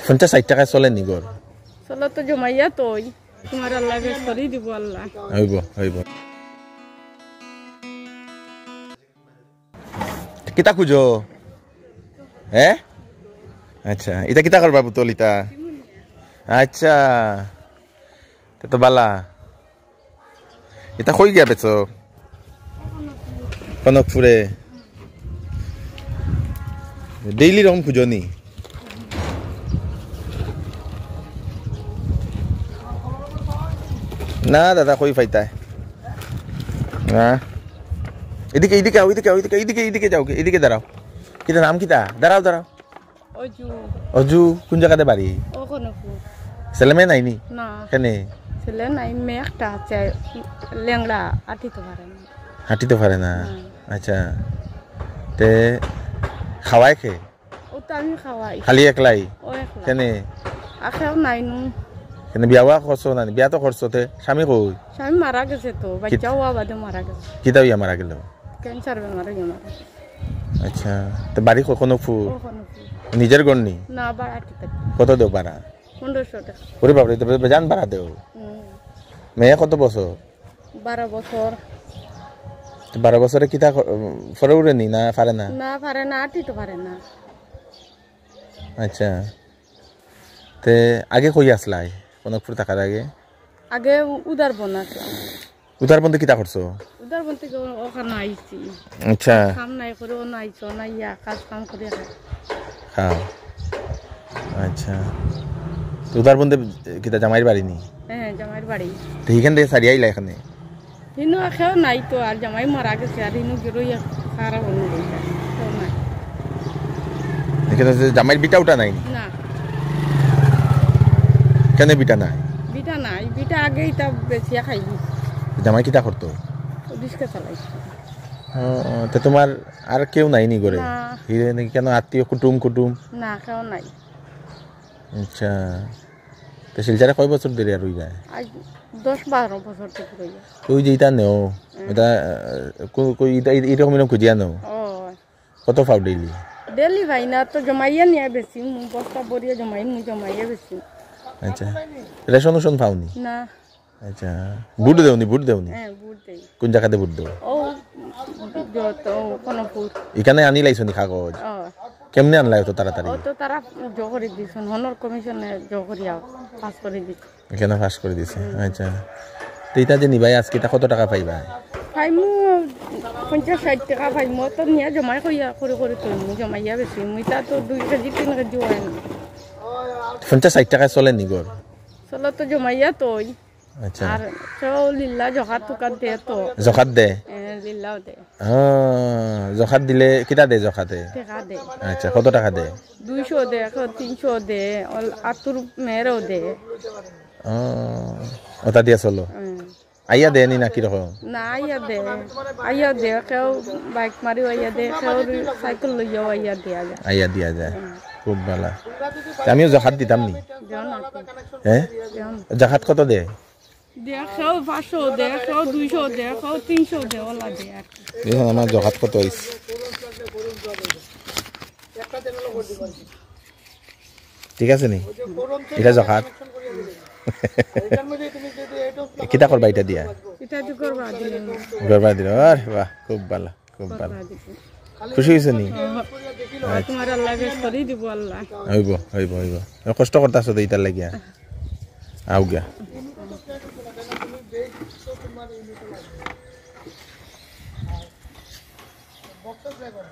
50-60 টাকা চলে নি গর চলো তো জমাইয়া তোই তোমার আল্লাহ বেশ করেই দিব আল্লাহ হইব কিতা খুঁজো হ্যাঁ আচ্ছা এটা কিতা করবা পুতল ইতা আচ্ছা তো বালা এটা কই গিয়া বেচো কনকপুরে ডেইলি রকম খুঁজো নি না দাদা কই পাইতায় না এদিকে এদিকে আও এদিকে আও এদিকে এদিকে এদিকে যাও এদিকে দাঁড়াও কিতা নাম কিতা দাঁড়াও দাঁড়াও অজু অজু কোন জায়গাতে বাড়ি ও কনকপুর ছেলে মেয়ে নাইনি না কেনে ছেলে নাই মেয়ে একটা আছে ল্যাংড়া আটিতে পারে না হাঁটিতে পারে না আচ্ছা তে খাওয়ায় খে ও তো আমি খাওয়াই খালি একলাই ও একলা কেনে আখেও নাই নু কেনে বিয়া ওয়া করছো না বিয়া তো করছো তে স্বামী কই স্বামী মারা গেছে তো বাচ্চাও আবাদে মারা গেছে কিতা ইয়া মারা গেল ক্যান্সার বেমারে মারা গেছে আচ্ছা তো বাড়ি কোনো ফু ও কনকপুর নিজের গড়নি না বাড়াটিতে কত দেও ভাড়া 1500 টাকা ওরে বাবরে তো বেজান ভাড়া দেও মেয়ে কত বছর 12 বছর 12 বছরে কিতা ফরে উড়ে নি না পারে না না পারে না আটিতে পারে না আচ্ছা তে আগে কই আসলাই কনকপুর থাকার আগে আগে উদার বনাছিলাম উদার বন্ধে কিতা করছো উদার বনতে ওখানে আইছি আচ্ছা কাম নাই করে ও নাইছো না ইয়া কাজ কাম করে হ্যাঁ আচ্ছা তো উদার বন্ধে কিতা জামাইয়ের বাড়ি নি হ্যাঁ জামাইয়ের বাড়ি তো এখান থেকে সারি আইলা এখানে হিনু আখেও নাই তো আর জামাই মারা গেছে আর হিনু গেরোই খারাপ হয়ে গেছে তো নাই এখানে জামাইয়ের বিটা উঠা নাই না কেন বিটা নাই বিটা নাই বিটা আগেই তা বেচিয়া খাইবি জামাই কিতা করতো রিস্কা চালাইছি তো তোমার আর কেউ নাই নি করে না। হিরে নাকি কেন আত্মীয় কুটুম না কেউ নাই আচ্ছা তো শিলচারে কয় বছর ধরে আর ওই যায় আজ 10-12 বছর থেকে রইয়া ওই যে ইটা নেও এটা এরকম এরকম খুঁজিয়া নেও ও কত পাও ডেইলি ডেলি ভাই না তো জমাইয়া নিয়ে বেশি মুই বস্তা বরিয়া জমাই মুই জমাইয়া বেশি আচ্ছা রেশন উশন পাওনি না আচ্ছা বুট দেওনি হ্যাঁ বুট দেই কোন জায়গাতে বুট দেও ও যত কনকপুর এখানে আনি লাইছো নি কাগজ ও কেমনে আনলাই তো তাড়াতাড়ি ও তো তারা জহরি দিছেন হনর কমিশনে জহরিয়া পাস করে দিছে এখানে ফাঁস করে দিছে আচ্ছা তো এটা যে নিবাই আজকে তা কত টাকা পাইবা ভাই মু 50-60 টাকা ভাই মো তো নিয়ে জমাই কইয়া করে তো মু জমাইয়া বেশি মুই তা তো 2 কেজি 3 কেজি হয় না 50-60 টাকা চলে নি গর চলো তো জমাইয়া তোই আচ্ছা আর সব লিল্লা জহা টুকাত দে তো জখাত দে লিল্লাও দে জখাত দিলে কিটা দে জখাতে টাকা দে আচ্ছা কত টাকা দে 200 দে 300 দে আতুর মেরও দে ওটা দিয়া চলো আইয়া দে নি না কিরকম না আইয়া দে কেউ বাইক মারি আইয়া দে কেউ সাইকেল লইয়াও আইয়া দিয়া যায় খুব ভালো আমিও জখাত দিতাম নি হ্যাঁ জখাত কত দে কেউ 500 দে কেউ 200 দে কেউ 300 দে ওলা দে আর দেখুন আমার জখাত কত হইছে ঠিক আছে নি এটা জখাত কিতা করবা এটা দিয়া এটা তো করবা দিলেন করবা দিল আরে বাহ খুব ভালো খুশি হইছে নি তোমার আল্লাহ বেশ করে দিব আল্লাহ হইব কষ্ট করতাছ তো ইতার লাগিয়া আও গিয়া বক্স ড্রাইভার